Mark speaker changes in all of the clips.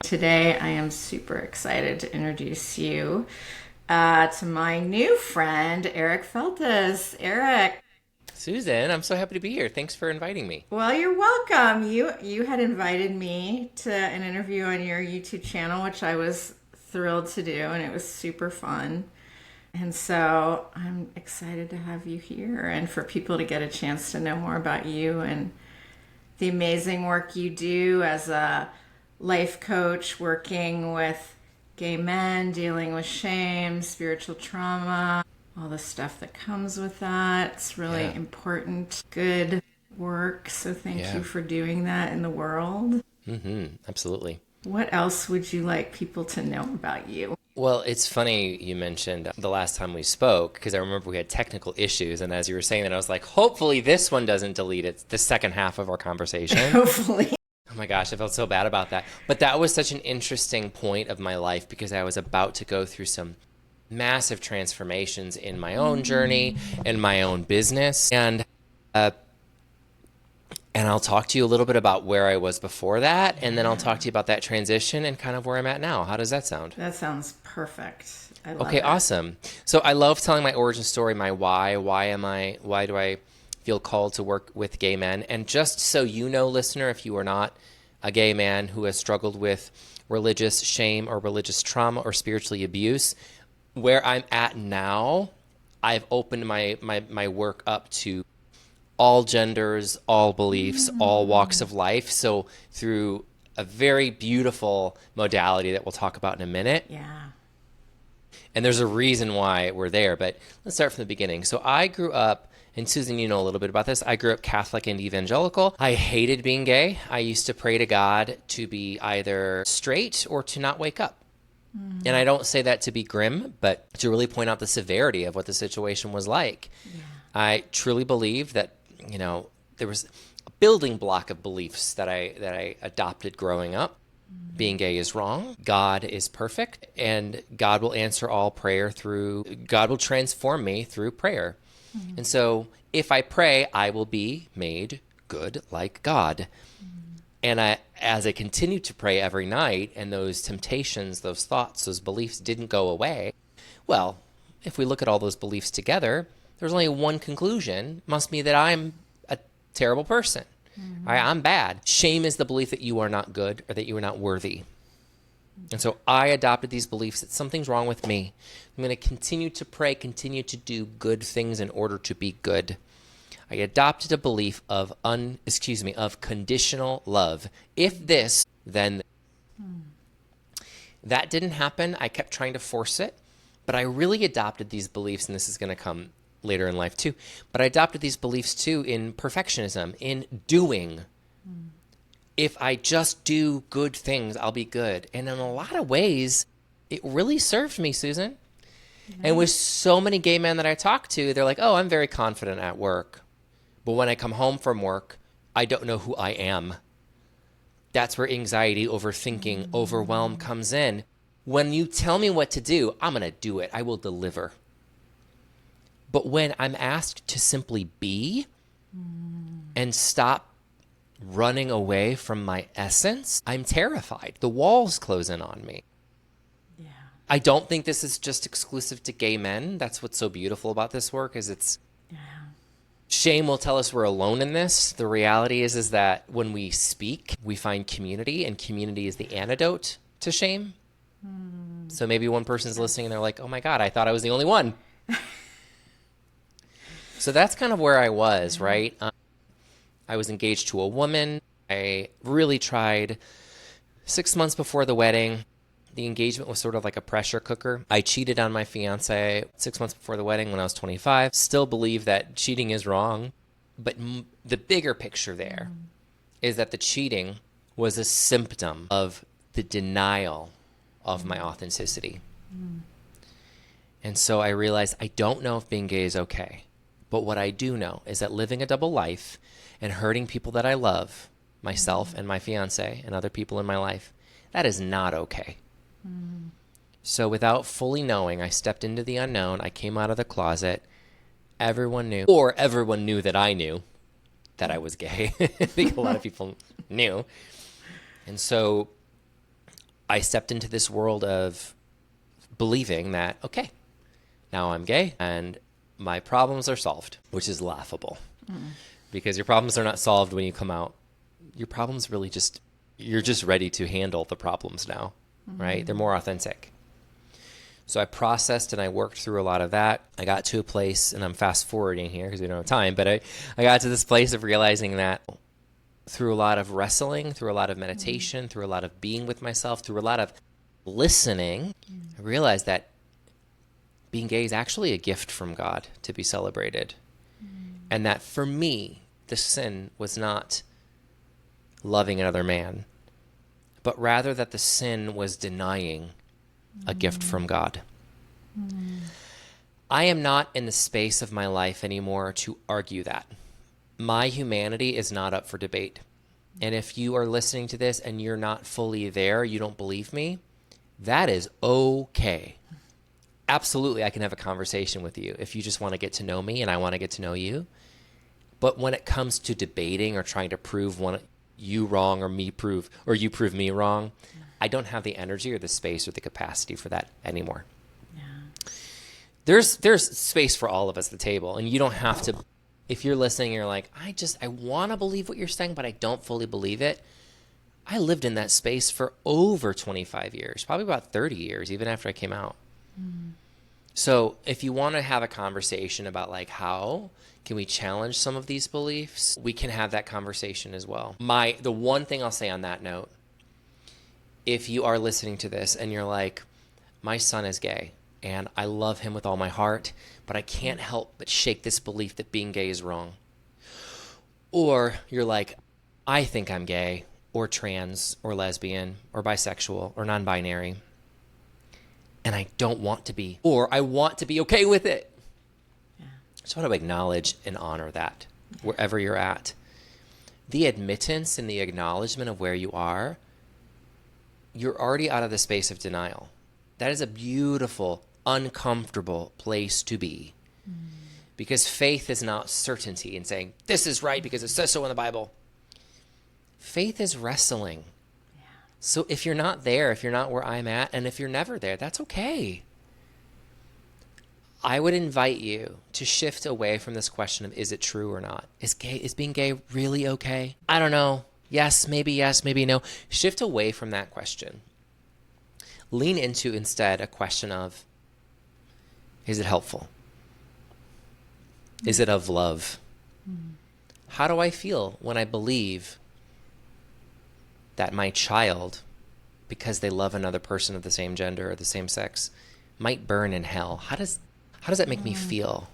Speaker 1: Today, I am super excited to introduce you to my new friend, Eric Feltes. Eric,
Speaker 2: Susan, I'm so happy to be here. Thanks for inviting me.
Speaker 1: well, you're welcome. You had invited me to an interview on your YouTube channel, which I was thrilled to do, and it was super fun. And so I'm excited to have you here and for people to get a chance to know more about you and the amazing work you do as a life coach, working with gay men, dealing with shame, spiritual trauma, all the stuff that comes with that. It's really
Speaker 2: Yeah,
Speaker 1: important, good work. So thank
Speaker 2: yeah.
Speaker 1: you for doing that in the world.
Speaker 2: Absolutely.
Speaker 1: What else would you like people to know about you?
Speaker 2: Well, it's funny you mentioned the last time we spoke because I remember we had technical issues. And as you were saying that, I was like, hopefully this one doesn't delete it, the second half of our conversation.
Speaker 1: Hopefully.
Speaker 2: Oh my gosh, I felt so bad about that. But that was such an interesting point of my life because I was about to go through some massive transformations in my own journey, in my own business. Uh, And I'll talk to you a little bit about where I was before that, and then I'll talk to you about that transition and kind of where I'm at now. How does that sound?
Speaker 1: That sounds perfect. I love
Speaker 2: Okay,
Speaker 1: it.
Speaker 2: awesome. So I love telling my origin story, my why. Why do I feel called to work with gay men? And just so you know, listener, if you are not a gay man who has struggled with religious shame or religious trauma or spiritually abuse, where I'm at now, I've opened my work up to all genders, all beliefs, all walks of life. So through a very beautiful modality that we'll talk about in a minute.
Speaker 1: Yeah.
Speaker 2: And there's a reason why we're there, but let's start from the beginning. So I grew up, and Susan, you know a little bit about this. I grew up Catholic and evangelical. I hated being gay. I used to pray to God to be either straight or to not wake up. And I don't say that to be grim, but to really point out the severity of what the situation was like.
Speaker 1: Yeah.
Speaker 2: I truly believe that, there was a building block of beliefs that I adopted growing up. Being gay is wrong. God is perfect, and God will answer all prayer God will transform me through prayer. And so if I pray, I will be made good like God. And as I continued to pray every night, and those temptations, those thoughts, those beliefs didn't go away, well, if we look at all those beliefs together, there's only one conclusion. It must be that I'm a terrible person. I'm bad. Shame is the belief that you are not good or that you are not worthy. And so I adopted these beliefs that something's wrong with me. I'm going to continue to pray, continue to do good things in order to be good. I adopted a belief of of conditional love. If this, then that didn't happen. I kept trying to force it, but I really adopted these beliefs, and this is going to come later in life too, but I adopted these beliefs too in perfectionism, in doing. If I just do good things, I'll be good. And in a lot of ways, it really served me, Susan. And with so many gay men that I talk to, they're like, oh, I'm very confident at work. But when I come home from work, I don't know who I am. That's where anxiety, overthinking, overwhelm comes in. When you tell me what to do, I'm going to do it. I will deliver. But when I'm asked to simply be and stop running away from my essence, I'm terrified. The walls close in on me.
Speaker 1: Yeah.
Speaker 2: I don't think this is just exclusive to gay men. That's what's so beautiful about this work is
Speaker 1: Yeah.
Speaker 2: shame will tell us we're alone in this. The reality is that when we speak, we find community, and community is the antidote to shame. So maybe one person's listening and they're like, oh my God, I thought I was the only one. So that's kind of where I was, right? I was engaged to a woman. I really tried 6 months before the wedding. The engagement was sort of like a pressure cooker. I cheated on my fiance 6 months before the wedding when I was 25. Still believe that cheating is wrong. But the bigger picture there is that the cheating was a symptom of the denial of my authenticity. And so I realized I don't know if being gay is okay. But what I do know is that living a double life and hurting people that I love, myself and my fiance and other people in my life, that is not okay. So without fully knowing, I stepped into the unknown. I came out of the closet. Everyone knew, or everyone knew that I knew that I was gay. I think a lot of people knew. And so I stepped into this world of believing that, okay, now I'm gay and my problems are solved, which is laughable because your problems are not solved when you come out. Your problems really just, you're just ready to handle the problems now, right? They're more authentic. So I processed and I worked through a lot of that. I got to a place, and I'm fast forwarding here because we don't have time, but I got to this place of realizing that through a lot of wrestling, through a lot of meditation, through a lot of being with myself, through a lot of listening, I realized that being gay is actually a gift from God to be celebrated. And that for me, the sin was not loving another man, but rather that the sin was denying a gift from God. I am not in the space of my life anymore to argue that. My humanity is not up for debate. And if you are listening to this and you're not fully there, you don't believe me, that is okay. Absolutely, I can have a conversation with you if you just want to get to know me and I want to get to know you. But when it comes to debating or trying to prove you wrong or you prove me wrong, I don't have the energy or the space or the capacity for that anymore. Yeah. There's space for all of us at the table, and you don't have to. If you're listening, you're like, I want to believe what you're saying, but I don't fully believe it. I lived in that space for over 25 years, probably about 30 years, even after I came out. So if you want to have a conversation about like how can we challenge some of these beliefs, we can have that conversation as well. The one thing I'll say on that note, if you are listening to this and you're like, my son is gay and I love him with all my heart, but I can't help but shake this belief that being gay is wrong. Or you're like, I think I'm gay or trans or lesbian or bisexual or non-binary, and I don't want to be, or I want to be okay with it. Yeah. I just want to acknowledge and honor that wherever you're at. The admittance and the acknowledgement of where you are, you're already out of the space of denial. That is a beautiful, uncomfortable place to be. Because faith is not certainty and saying, this is right because it says so in the Bible. Faith is wrestling. Yeah. So if you're not there, if you're not where I'm at, and if you're never there, that's okay. I would invite you to shift away from this question of, is it true or not? Is being gay really okay? I don't know. Yes, maybe no. Shift away from that question. Lean into instead a question of, is it helpful? Is it of love? How do I feel when I believe that my child, because they love another person of the same gender or the same sex, might burn in hell? How does that make me feel?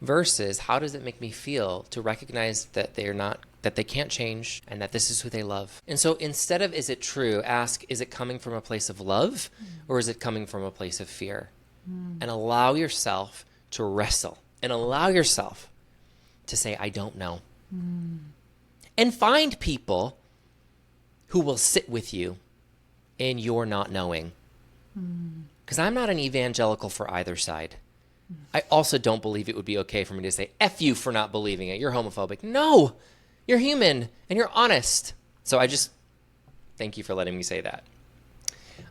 Speaker 2: Versus, how does it make me feel to recognize that that they can't change and that this is who they love? And so instead of, is it true, ask, is it coming from a place of love or is it coming from a place of fear? And allow yourself to wrestle and allow yourself to say, I don't know. And find people who will sit with you in your not knowing. Because I'm not an evangelical for either side. I also don't believe it would be okay for me to say, F you for not believing it. You're homophobic. No, you're human and you're honest. So I just thank you for letting me say that.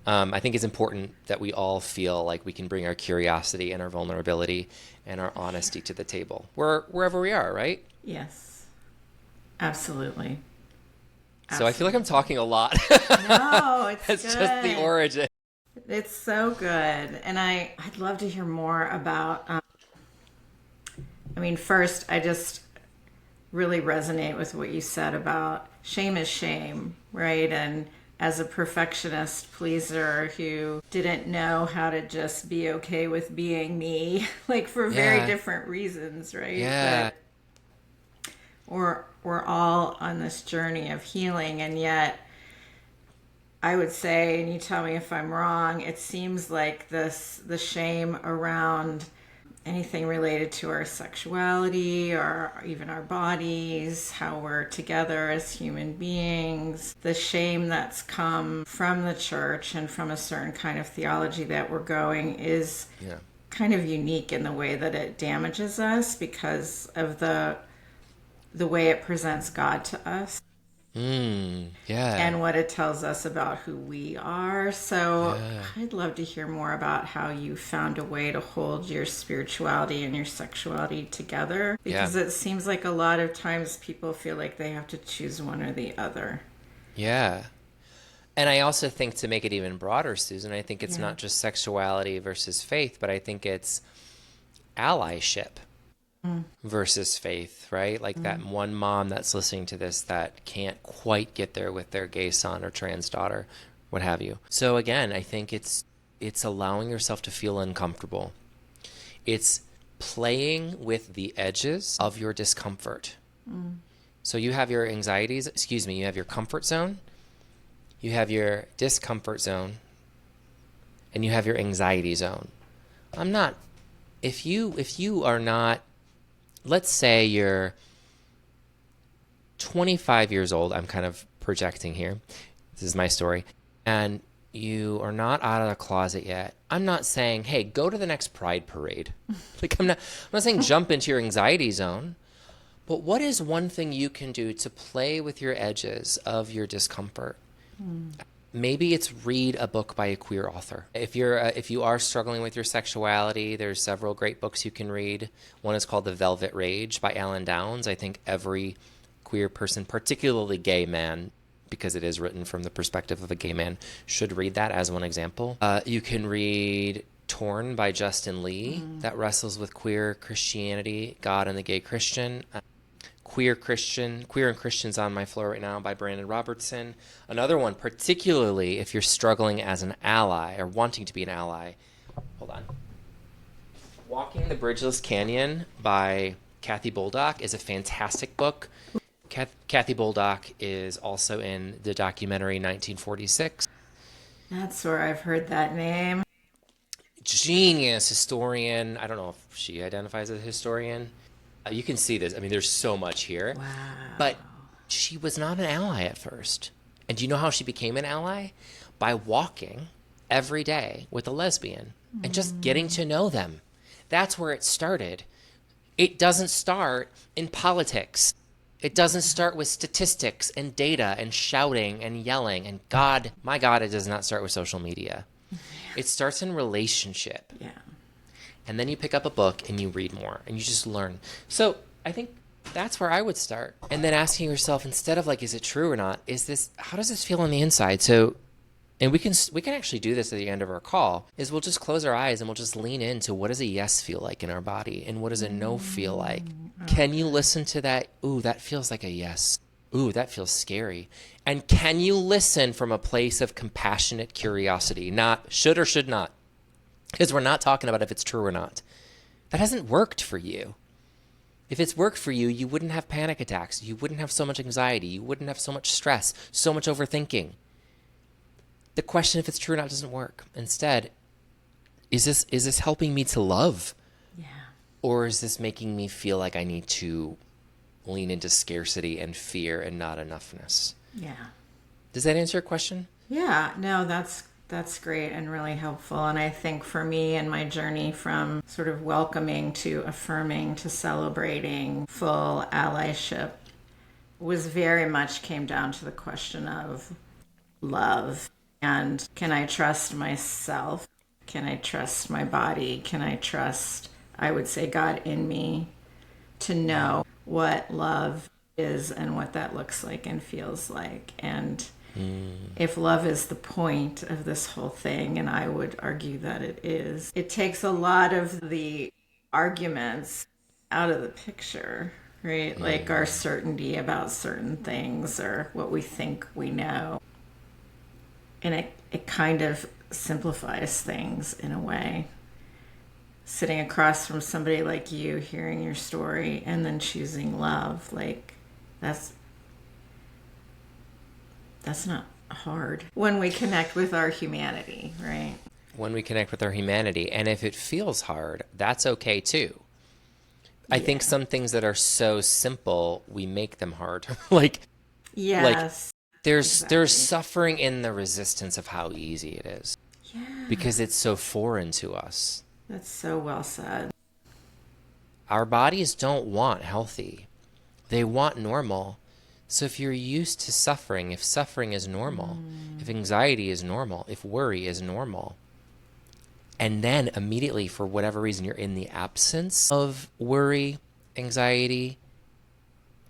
Speaker 2: I think it's important that we all feel like we can bring our curiosity and our vulnerability and our honesty to the table, wherever we are, right?
Speaker 1: Yes, absolutely.
Speaker 2: So I feel like I'm talking a lot.
Speaker 1: No, it's
Speaker 2: That's
Speaker 1: good.
Speaker 2: just the origin.
Speaker 1: It's so good. And I'd love to hear more about, first, I just really resonate with what you said about shame is shame, right? And as a perfectionist pleaser who didn't know how to just be okay with being me, like for very different reasons, right?
Speaker 2: Yeah.
Speaker 1: But we're all on this journey of healing, and yet I would say, and you tell me if I'm wrong, it seems like the shame around anything related to our sexuality or even our bodies, how we're together as human beings, the shame that's come from the church and from a certain kind of theology that we're going is kind of unique in the way that it damages us because of the way it presents God to us.
Speaker 2: Yeah.
Speaker 1: and what it tells us about who we are. So
Speaker 2: Yeah.
Speaker 1: I'd love to hear more about how you found a way to hold your spirituality and your sexuality together,
Speaker 2: Yeah.
Speaker 1: because it seems like a lot of times people feel like they have to choose one or the other.
Speaker 2: Yeah. And I also think, to make it even broader, Susan, I think it's
Speaker 1: Yeah.
Speaker 2: not just sexuality versus faith, but I think it's allyship versus faith, right? Like that one mom that's listening to this that can't quite get there with their gay son or trans daughter, what have you. So again, I think it's allowing yourself to feel uncomfortable. It's playing with the edges of your discomfort. So you have your anxieties, excuse me, you have your comfort zone, you have your discomfort zone, and you have your anxiety zone. I'm not if you are not, let's say you're 25 years old, I'm kind of projecting here. This is my story. And you are not out of the closet yet. I'm not saying, "Hey, go to the next pride parade." Like I'm not saying jump into your anxiety zone. But what is one thing you can do to play with your edges of your discomfort? Maybe it's read a book by a queer author. If you are struggling with your sexuality, there's several great books you can read. One is called The Velvet Rage by Alan Downs. I think every queer person, particularly gay man, because it is written from the perspective of a gay man, should read that as one example. You can read Torn by Justin Lee, that wrestles with queer Christianity, God and the Gay Christian. Queer and Christians on My Floor Right Now by Brandon Robertson. Another one, particularly if you're struggling as an ally or wanting to be an ally. Hold on. Walking the Bridgeless Canyon by Kathy Buldock is a fantastic book. Kathy Buldock is also in the documentary 1946.
Speaker 1: That's where I've heard that name.
Speaker 2: Genius historian. I don't know if she identifies as a historian. You can see this. I mean, there's so much here.
Speaker 1: Wow.
Speaker 2: But she was not an ally at first. And do you know how she became an ally? By walking every day with a lesbian and just getting to know them. That's where it started. It doesn't start in politics. It doesn't start with statistics and data and shouting and yelling. And God, my God, it does not start with social media. It starts in relationship.
Speaker 1: Yeah.
Speaker 2: And then you pick up a book and you read more and you just learn. So I think that's where I would start. And then asking yourself, instead of like, is it true or not? How does this feel on the inside? So, and we can actually do this at the end of our call, is we'll just close our eyes and we'll just lean into, what does a yes feel like in our body? And what does a no feel like? Can you listen to that? Ooh, that feels like a yes. Ooh, that feels scary. And can you listen from a place of compassionate curiosity, not should or should not? Because we're not talking about if it's true or not. That hasn't worked for you. If it's worked for you, you wouldn't have panic attacks. You wouldn't have so much anxiety. You wouldn't have so much stress, so much overthinking. The question if it's true or not doesn't work. Instead, is this helping me to love?
Speaker 1: Yeah.
Speaker 2: Or is this making me feel like I need to lean into scarcity and fear and not enoughness?
Speaker 1: Yeah.
Speaker 2: Does that answer your question?
Speaker 1: Yeah. No, that's great and really helpful. And I think for me and my journey from sort of welcoming to affirming to celebrating full allyship was very much came down to the question of love. And can I trust myself? Can I trust my body? Can I trust, I would say, God in me to know what love is and what that looks like and feels like? And if love is the point of this whole thing, and I would argue that it is, it takes a lot of the arguments out of the picture, right? Like our certainty about certain things or what we think we know. And it kind of simplifies things in a way. Sitting across from somebody like you, hearing your story, and then choosing love, like that's not hard when we connect with our humanity, right?
Speaker 2: When we connect with our humanity. And if it feels hard, that's okay too. I think some things that are so simple, we make them hard.
Speaker 1: Yes.
Speaker 2: There's suffering in the resistance of how easy it is.
Speaker 1: Yeah.
Speaker 2: Because it's so foreign to us.
Speaker 1: That's so well said.
Speaker 2: Our bodies don't want healthy. They want normal. So if you're used to suffering, if suffering is normal, if anxiety is normal, if worry is normal, and then immediately, for whatever reason, you're in the absence of worry, anxiety,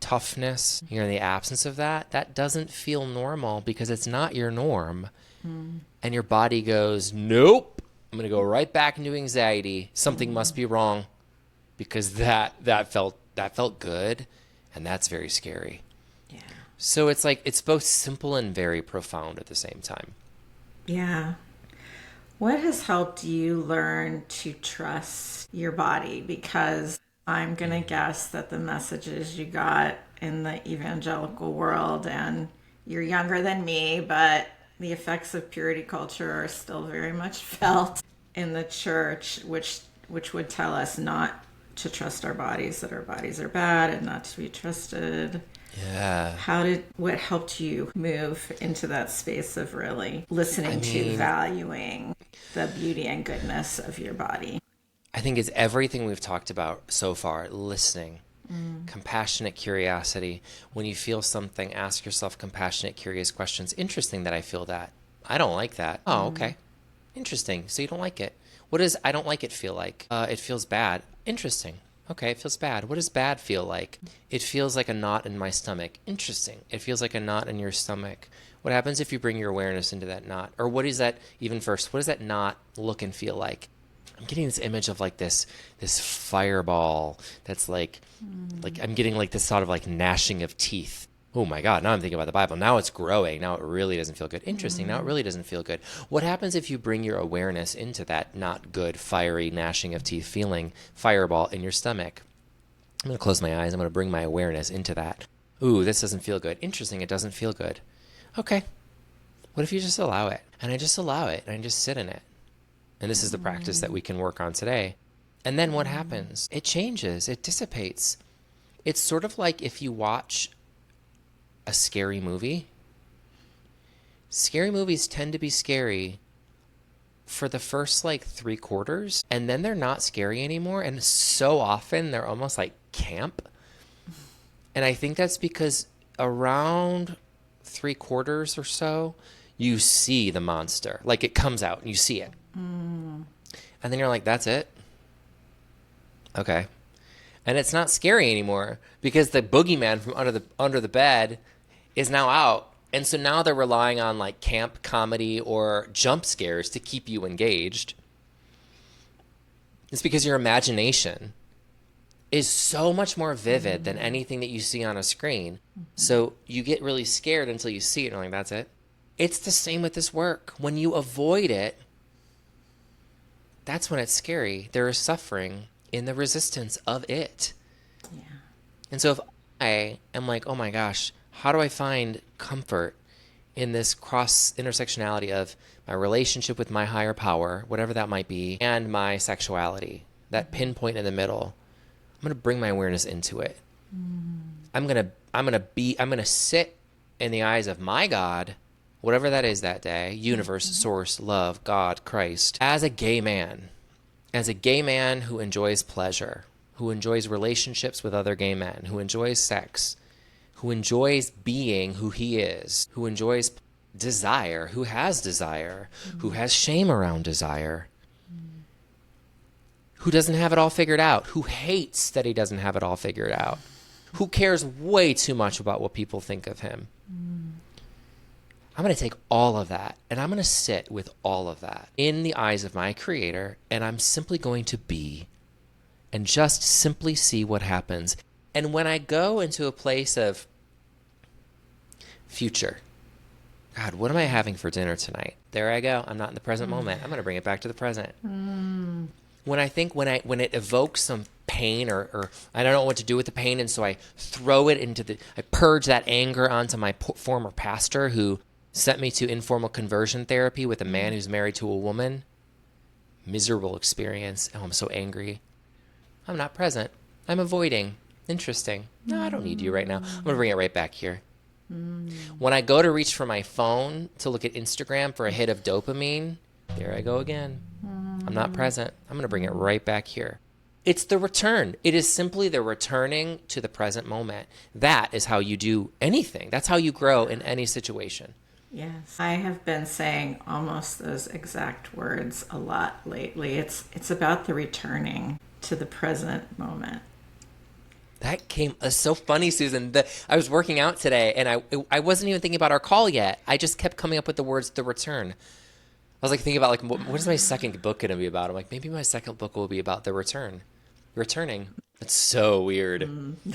Speaker 2: toughness, you're in the absence of that, that doesn't feel normal because it's not your norm. And your body goes, nope, I'm going to go right back into anxiety. Something must be wrong because that felt good, and that's very scary.
Speaker 1: Yeah.
Speaker 2: So it's like, it's both simple and very profound at the same time.
Speaker 1: Yeah. What has helped you learn to trust your body? Because I'm going to guess that the messages you got in the evangelical world, and you're younger than me, but the effects of purity culture are still very much felt in the church, which would tell us not to trust our bodies, that our bodies are bad and not to be trusted.
Speaker 2: Yeah.
Speaker 1: What helped you move into that space of really listening to, valuing the beauty and goodness of your body?
Speaker 2: I think it's everything we've talked about so far. Listening, compassionate curiosity. When you feel something, ask yourself compassionate, curious questions. Interesting that I feel that. I don't like that. Oh, okay. Interesting. So you don't like it. What does I don't like it feel like? It feels bad. Interesting. Okay, it feels bad. What does bad feel like? It feels like a knot in my stomach. Interesting. It feels like a knot in your stomach. What happens if you bring your awareness into that knot? Or what is that, even first, what does that knot look and feel like? I'm getting this image of like this fireball that's like I'm getting like this sort of like gnashing of teeth. Oh my God, now I'm thinking about the Bible. Now it's growing. Now it really doesn't feel good. Interesting. Now it really doesn't feel good. What happens if you bring your awareness into that not good, fiery, gnashing of teeth feeling, fireball in your stomach? I'm going to close my eyes. I'm going to bring my awareness into that. Ooh, this doesn't feel good. Interesting. It doesn't feel good. Okay. What if you just allow it? And I just allow it and I just sit in it. And this is the practice that we can work on today. And then what happens? It changes. It dissipates. It's sort of like if you watch a scary movie. Scary movies tend to be scary for the first like 3/4, and then they're not scary anymore. And so often they're almost like camp. And I think that's because around 3/4 or so, you see the monster. Like it comes out and you see it. And then you're like, that's it? Okay. And it's not scary anymore because the boogeyman from under the bed is now out. And so now they're relying on like camp comedy or jump scares to keep you engaged. It's because your imagination is so much more vivid than anything that you see on a screen. So you get really scared until you see it and you're like, that's it. It's the same with this work. When you avoid it, that's when it's scary. There is suffering in the resistance of it.
Speaker 1: Yeah.
Speaker 2: And so if I am like, oh my gosh, how do I find comfort in this cross intersectionality of my relationship with my higher power, whatever that might be, and my sexuality, that pinpoint in the middle, I'm going to bring my awareness into it. I'm going to sit in the eyes of my God, whatever that is that day, universe, source, love, God, Christ, as a gay man who enjoys pleasure, who enjoys relationships with other gay men, who enjoys sex, who enjoys being who he is, who enjoys desire, who has desire, who has shame around desire, who doesn't have it all figured out, who hates that he doesn't have it all figured out, who cares way too much about what people think of him. I'm going to take all of that and I'm going to sit with all of that in the eyes of my Creator, and I'm simply going to be and just simply see what happens. And when I go into a place of future, God, what am I having for dinner tonight? There I go. I'm not in the present moment. I'm going to bring it back to the present. When it evokes some pain or I don't know what to do with the pain, and so I throw it I purge that anger onto my former pastor who sent me to informal conversion therapy with a man who's married to a woman. Miserable experience. Oh, I'm so angry. I'm not present. I'm avoiding. Interesting. No, I don't need you right now. I'm going to bring it right back here. When I go to reach for my phone to look at Instagram for a hit of dopamine, there I go again. I'm not present. I'm going to bring it right back here. It's the return. It is simply the returning to the present moment. That is how you do anything. That's how you grow in any situation.
Speaker 1: Yes. I have been saying almost those exact words a lot lately. It's about the returning to the present moment.
Speaker 2: That came so funny, Susan. I was working out today, and I wasn't even thinking about our call yet. I just kept coming up with the words "the return." I was like thinking about like what is my second book going to be about? I'm like, maybe my second book will be about the return, returning. It's so weird.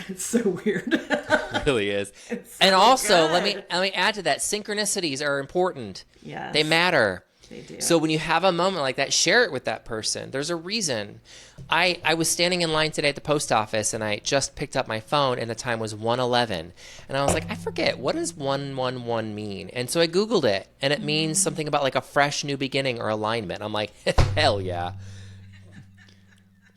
Speaker 1: It's so weird.
Speaker 2: It really is.
Speaker 1: It's so
Speaker 2: And also,
Speaker 1: good.
Speaker 2: let me add to that. Synchronicities are important.
Speaker 1: Yes.
Speaker 2: They matter.
Speaker 1: They do.
Speaker 2: So when you have a moment like that, share it with that person. There's a reason. I was standing in line today at the post office, and I just picked up my phone, and the time was 1:11. And I was like, I forget, what does 111 mean? And so I Googled it, and it means something about like a fresh new beginning or alignment. I'm like, hell yeah.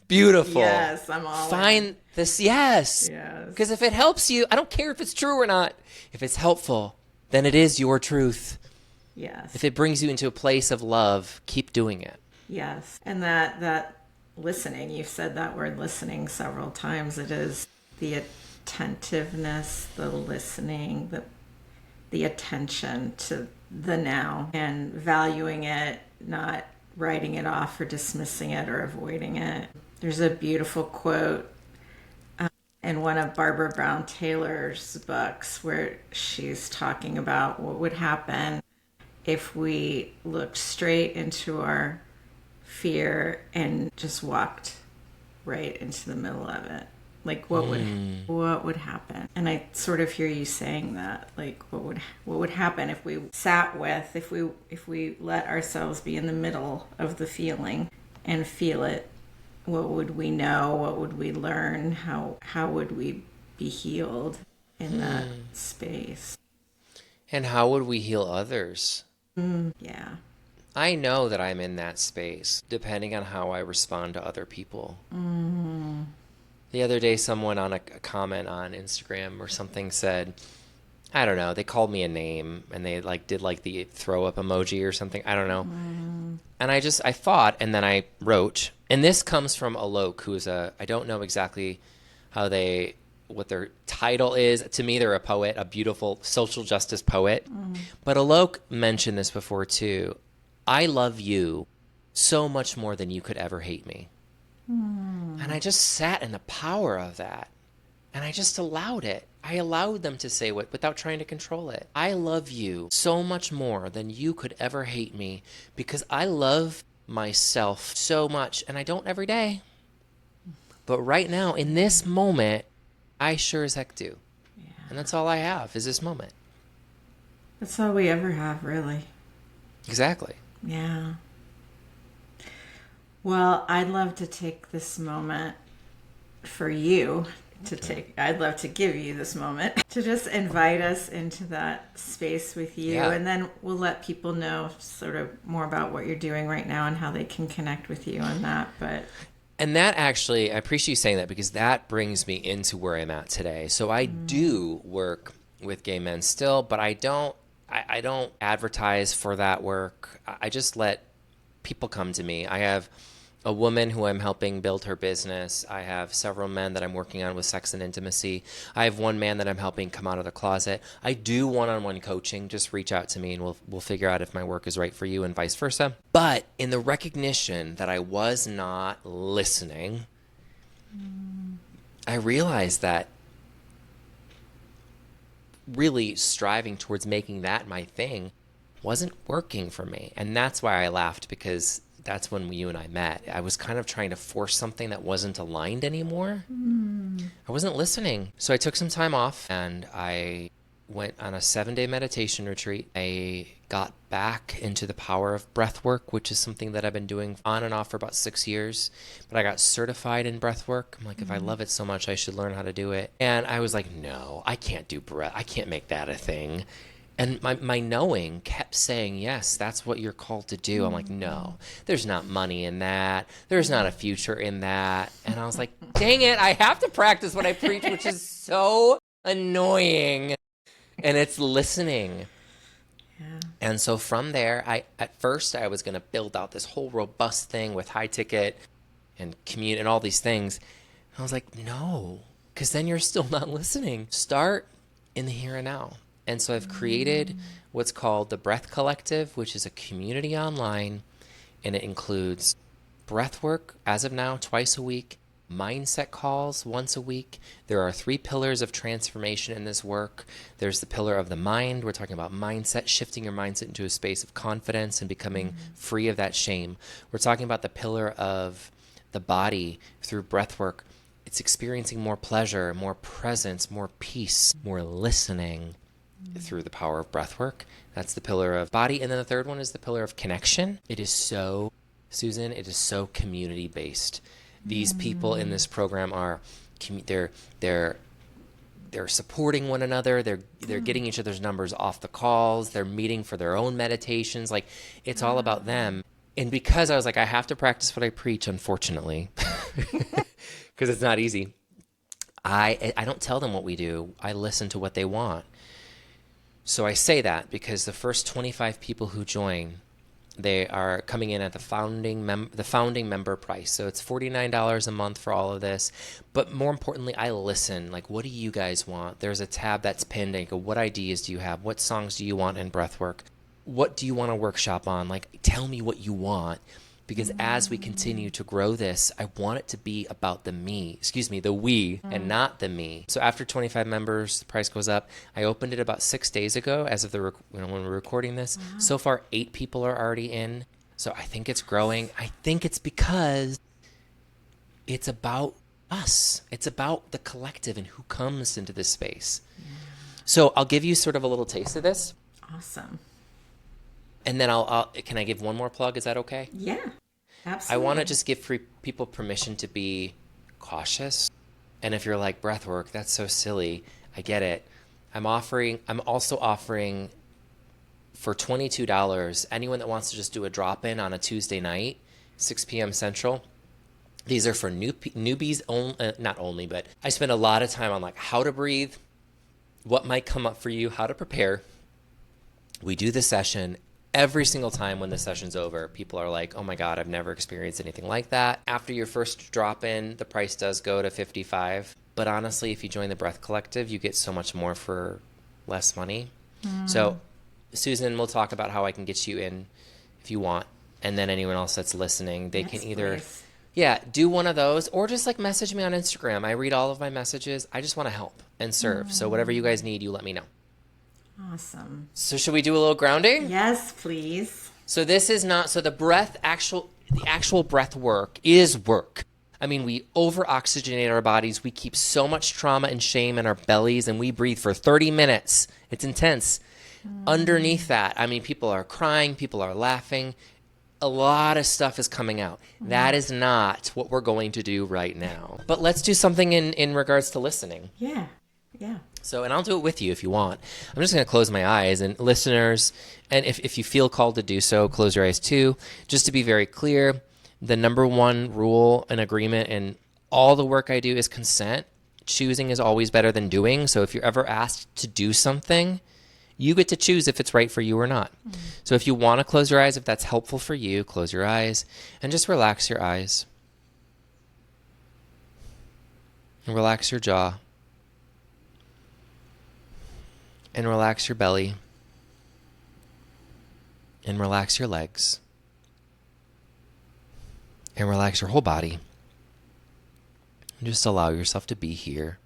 Speaker 2: Beautiful.
Speaker 1: Yes, I'm all
Speaker 2: Find this, yes.
Speaker 1: Yes.
Speaker 2: Because if it helps you, I don't care if it's true or not. If it's helpful, then it is your truth.
Speaker 1: Yes.
Speaker 2: If it brings you into a place of love, keep doing it.
Speaker 1: Yes. And that listening, you've said that word listening several times. It is the attentiveness, the listening, the attention to the now and valuing it, not writing it off or dismissing it or avoiding it. There's a beautiful quote in one of Barbara Brown Taylor's books where she's talking about what would happen if we looked straight into our fear and just walked right into the middle of it. Like what would happen? And I sort of hear you saying that. Like what would happen if we sat with, if we let ourselves be in the middle of the feeling and feel it? What would we know? What would we learn? How would we be healed in that space?
Speaker 2: And how would we heal others?
Speaker 1: Yeah.
Speaker 2: I know that I'm in that space, depending on how I respond to other people. The other day, someone on a comment on Instagram or something said, I don't know, they called me a name and they like did like the throw up emoji or something. I don't know. And I thought, and then I wrote, and this comes from Alok, who's I don't know exactly what their title is. To me, they're a poet, a beautiful social justice poet. But Alok mentioned this before too. I love you so much more than you could ever hate me. And I just sat in the power of that. And I just allowed it. I allowed them to say it without trying to control it. I love you so much more than you could ever hate me because I love myself so much. And I don't every day. But right now, in this moment, I sure as heck do.
Speaker 1: Yeah.
Speaker 2: And that's all I have is this moment.
Speaker 1: That's all we ever have, really.
Speaker 2: Exactly.
Speaker 1: Yeah. Well, I'd love to take this moment for you I'd love to give you this moment to just invite us into that space with you.
Speaker 2: Yeah.
Speaker 1: And then we'll let people know sort of more about what you're doing right now and how they can connect with you on that.
Speaker 2: And that actually, I appreciate you saying that because that brings me into where I'm at today. So I do work with gay men still, but I don't advertise for that work. I just let people come to me. I have a woman who I'm helping build her business. I have several men that I'm working on with sex and intimacy. I have one man that I'm helping come out of the closet. I do one-on-one coaching. Just reach out to me and we'll figure out if my work is right for you and vice versa. But in the recognition that I was not listening, I realized that really striving towards making that my thing wasn't working for me. And that's why I laughed, because that's when you and I met. I was kind of trying to force something that wasn't aligned anymore. I wasn't listening. So I took some time off and I went on a 7-day meditation retreat. I got back into the power of breath work, which is something that I've been doing on and off for about 6 years. But I got certified in breath work. I'm like, if I love it so much, I should learn how to do it. And I was like, no, I can't do breath. I can't make that a thing. And my knowing kept saying, yes, that's what you're called to do. I'm like, no, there's not money in that. There's not a future in that. And I was like, dang it, I have to practice what I preach, which is so annoying. And it's listening.
Speaker 1: Yeah.
Speaker 2: And so from there, at first I was going to build out this whole robust thing with high ticket. and commute and all these things. And I was like, no, because then you're still not listening. Start in the here and now. And so I've created what's called the Breath Collective, which is a community online, and it includes breath work, as of now, twice a week, mindset calls once a week. There are 3 pillars of transformation in this work. There's the pillar of the mind. We're talking about mindset, shifting your mindset into a space of confidence and becoming free of that shame. We're talking about the pillar of the body through breath work. It's experiencing more pleasure, more presence, more peace, more listening through the power of breath work. That's the pillar of body. And then the third one is the pillar of connection. It is so, Susan, it is so community based. These people in this program are they're supporting one another. They're getting each other's numbers off the calls. They're meeting for their own meditations. Like, it's all about them. And because I was like, I have to practice what I preach, unfortunately, because it's not easy. I don't tell them what we do. I listen to what they want. So I say that because the first 25 people who join, they are coming in at the founding member price. So it's $49 a month for all of this. But more importantly, I listen. Like, what do you guys want? There's a tab that's pinned. I go, what ideas do you have? What songs do you want in breathwork? What do you want to workshop on? Like, tell me what you want. Because as we continue to grow this, I want it to be about the we, and not the me. So after 25 members, the price goes up. I opened it about 6 days ago as of when we're recording this. Wow. So far, 8 people are already in. So I think it's growing. I think it's because it's about us. It's about the collective and who comes into this space. Yeah. So I'll give you sort of a little taste of this.
Speaker 1: Awesome.
Speaker 2: And then can I give one more plug? Is that okay?
Speaker 1: Yeah, absolutely.
Speaker 2: I want to just give people permission to be cautious. And if you're like, breathwork, that's so silly, I get it. I'm also offering for $22, anyone that wants to just do a drop-in on a Tuesday night, 6 p.m. Central. These are for newbies, not only, but I spend a lot of time on like how to breathe, what might come up for you, how to prepare. We do the session. Every single time when the session's over, people are like, oh my God, I've never experienced anything like that. After your first drop in, the price does go to $55. But honestly, if you join the Breath Collective, you get so much more for less money. So Susan, we'll talk about how I can get you in if you want. And then anyone else that's listening, they can either, do one of those or just like message me on Instagram. I read all of my messages. I just want to help and serve. So whatever you guys need, you let me know.
Speaker 1: Awesome.
Speaker 2: So should we do a little grounding?
Speaker 1: Yes, please.
Speaker 2: So this is not, so the actual breath work is work. I mean, we over-oxygenate our bodies. We keep so much trauma and shame in our bellies, and we breathe for 30 minutes. It's intense. Underneath that, I mean, people are crying, people are laughing. A lot of stuff is coming out. That is not what we're going to do right now. But let's do something in regards to listening.
Speaker 1: Yeah.
Speaker 2: So, and I'll do it with you if you want. I'm just going to close my eyes, and listeners, and if you feel called to do so, close your eyes too. Just to be very clear, the number one rule and agreement in all the work I do is consent. Choosing is always better than doing. So if you're ever asked to do something, you get to choose if it's right for you or not. So if you want to close your eyes, if that's helpful for you, close your eyes and just relax your eyes. And relax your jaw. And relax your belly. And relax your legs. And relax your whole body. And just allow yourself to be here.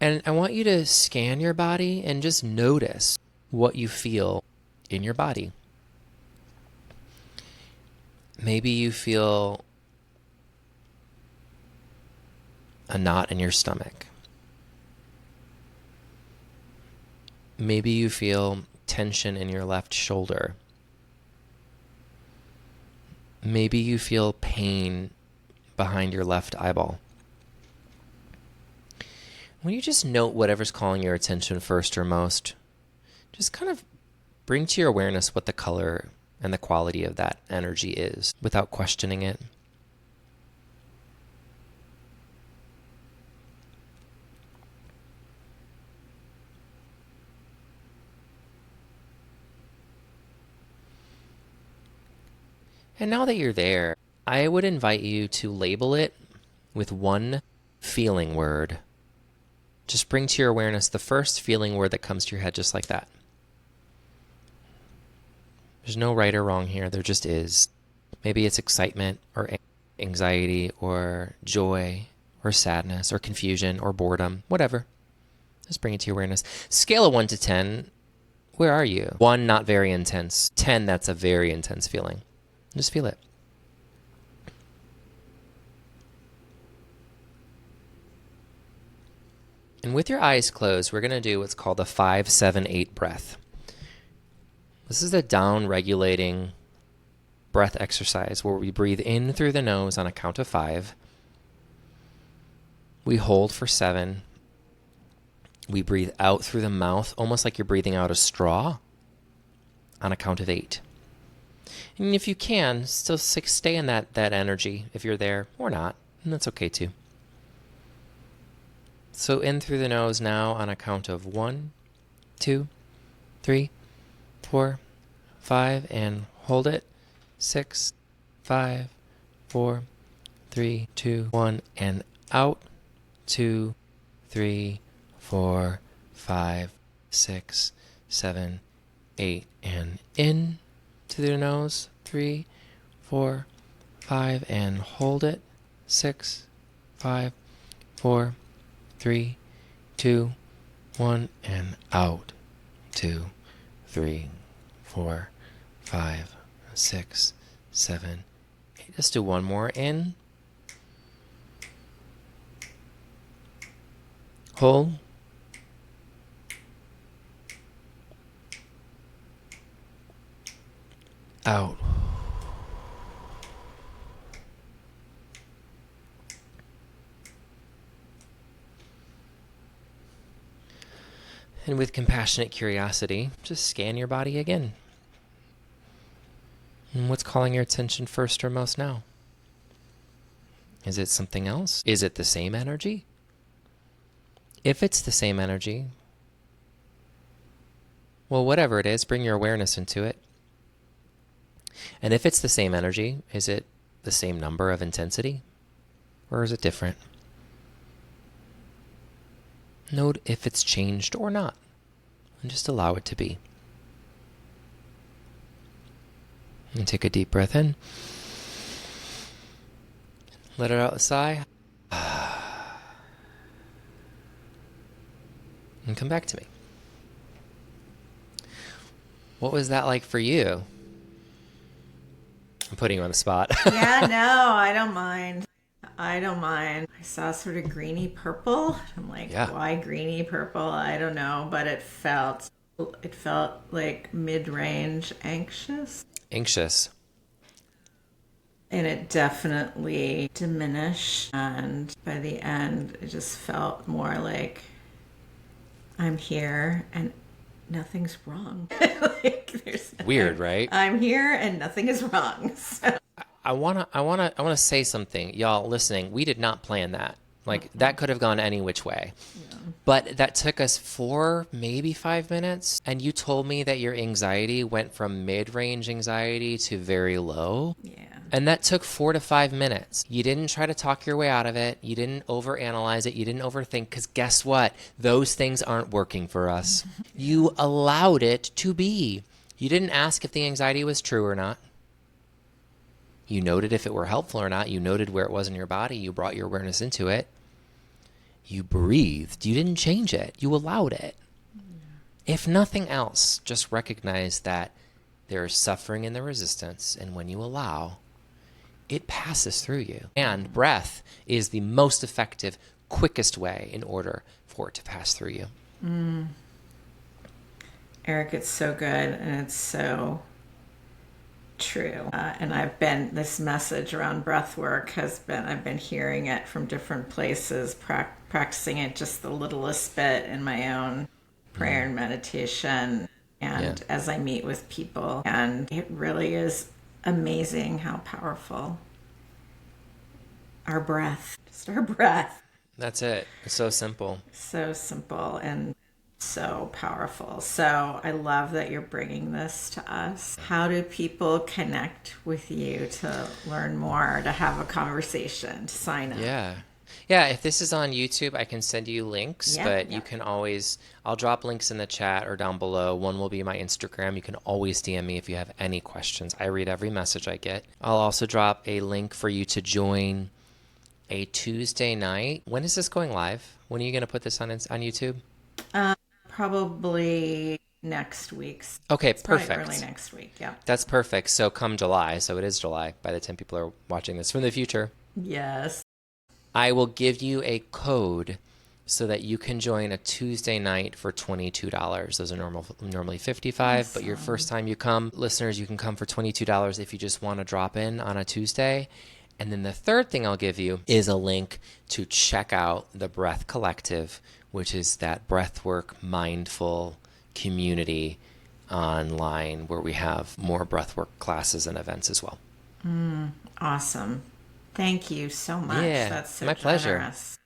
Speaker 2: And I want you to scan your body and just notice what you feel in your body. Maybe you feel a knot in your stomach. Maybe you feel tension in your left shoulder. Maybe you feel pain behind your left eyeball. When you just note whatever's calling your attention first or most, just kind of bring to your awareness what the color and the quality of that energy is without questioning it. And now that you're there, I would invite you to label it with one feeling word. Just bring to your awareness the first feeling word that comes to your head, just like that. There's no right or wrong here. There just is. Maybe it's excitement or anxiety or joy or sadness or confusion or boredom, whatever. Just bring it to your awareness. Scale of 1 to 10, where are you? 1, not very intense. 10, that's a very intense feeling. Just feel it. And with your eyes closed, we're going to do what's called a 5-7-8 breath. This is a down-regulating breath exercise where we breathe in through the nose on a count of 5. We hold for 7. We breathe out through the mouth, almost like you're breathing out a straw, on a count of 8. And if you can, still stay in that energy if you're there, or not, and that's okay too. So in through the nose now on a count of 1, 2, 3, 4, 5, and hold it. 6, 5, 4, 3, 2, 1, and out. 2, 3, 4, 5, 6, 7, 8, and in to the nose. 3, 4, 5, and hold it. 6, 5, 4, 3, 2, 1, and out. 2, 3, 4, 5, 6, 7, 8. Let's do one more. In. Hold. Out. And with compassionate curiosity, just scan your body again. And what's calling your attention first or most now? Is it something else? Is it the same energy? If it's the same energy, well, whatever it is, bring your awareness into it. And if it's the same energy, is it the same number of intensity? Or is it different? Note if it's changed or not. And just allow it to be. And take a deep breath in. Let it out a sigh. And come back to me. What was that like for you? I'm putting you on the spot.
Speaker 1: Yeah, no, I don't mind. I don't mind. I saw sort of greeny purple. I'm like,
Speaker 2: Yeah.
Speaker 1: Why greeny purple? I don't know, but it felt like mid-range anxious.
Speaker 2: Anxious.
Speaker 1: And it definitely diminished. And by the end, it just felt more like I'm here and nothing's wrong. Like
Speaker 2: Weird, right?
Speaker 1: I'm here and nothing is wrong. So.
Speaker 2: I wanna say something, y'all listening. We did not plan that. Like that could have gone any which way. Yeah. But that took us 4, maybe 5 minutes. And you told me that your anxiety went from mid-range anxiety to very low.
Speaker 1: Yeah.
Speaker 2: And that took 4 to 5 minutes. You didn't try to talk your way out of it. You didn't overanalyze it. You didn't overthink. Because guess what? Those things aren't working for us. You allowed it to be. You didn't ask if the anxiety was true or not. You noted if it were helpful or not. You noted where it was in your body. You brought your awareness into it. You breathed. You didn't change it. You allowed it. If nothing else, just recognize that there is suffering in the resistance. And when you allow, it passes through you. And breath is the most effective, quickest way in order for it to pass through you.
Speaker 1: Eric, it's so good and it's so true. And this message around breath work I've been hearing it from different places, practicing it just the littlest bit in my own prayer and meditation. And as I meet with people, and it really is amazing how powerful our breath.
Speaker 2: That's it. It's so simple.
Speaker 1: So simple. And So powerful. So I love that you're bringing this to us. How do people connect with you to learn more, to have a conversation, to sign up?
Speaker 2: Yeah. Yeah, if this is on YouTube, I can send you links,
Speaker 1: Yeah,
Speaker 2: but you
Speaker 1: yeah.
Speaker 2: can always, I'll drop links in the chat or down below. One will be my Instagram. You can always DM me if you have any questions. I read every message I get. I'll also drop a link for you to join a Tuesday night. When is this going live? When are you going to put this on YouTube?
Speaker 1: Probably next week.
Speaker 2: Okay,
Speaker 1: It's probably early
Speaker 2: perfect.
Speaker 1: next week. Yeah.
Speaker 2: That's perfect. So come July, so it is July by the time people are watching this from the future.
Speaker 1: Yes.
Speaker 2: I will give you a code so that you can join a Tuesday night for $22. Those are normally $55, but your
Speaker 1: Awesome.
Speaker 2: first time you come, listeners, you can come for $22 if you just want to drop in on a Tuesday. And then the third thing I'll give you is a link to check out the Breath Collective, which is that breathwork mindful community online where we have more breathwork classes and events as well.
Speaker 1: Awesome. Thank you so much.
Speaker 2: Yeah,
Speaker 1: That's so
Speaker 2: my pleasure.
Speaker 1: generous.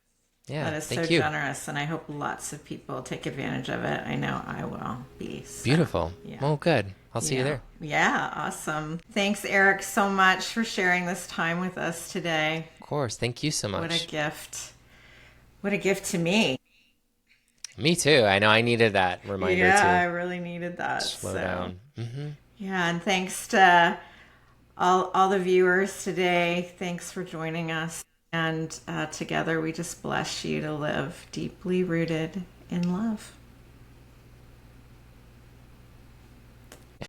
Speaker 2: Yeah,
Speaker 1: That is so
Speaker 2: thank you.
Speaker 1: generous, and I hope lots of people take advantage of it. I know I will be. So,
Speaker 2: Beautiful.
Speaker 1: yeah.
Speaker 2: Well, good. I'll see you
Speaker 1: Yeah.
Speaker 2: there.
Speaker 1: Yeah. Awesome. Thanks, Eric, so much for sharing this time with us today.
Speaker 2: Of course. Thank you so
Speaker 1: What a
Speaker 2: much.
Speaker 1: gift. What a gift to me.
Speaker 2: Me too. I know I needed that reminder
Speaker 1: Yeah, I
Speaker 2: to
Speaker 1: really needed that.
Speaker 2: slow
Speaker 1: So,
Speaker 2: down.
Speaker 1: yeah, and thanks to all the viewers today. Thanks for joining us. And together we just bless you to live deeply rooted in love.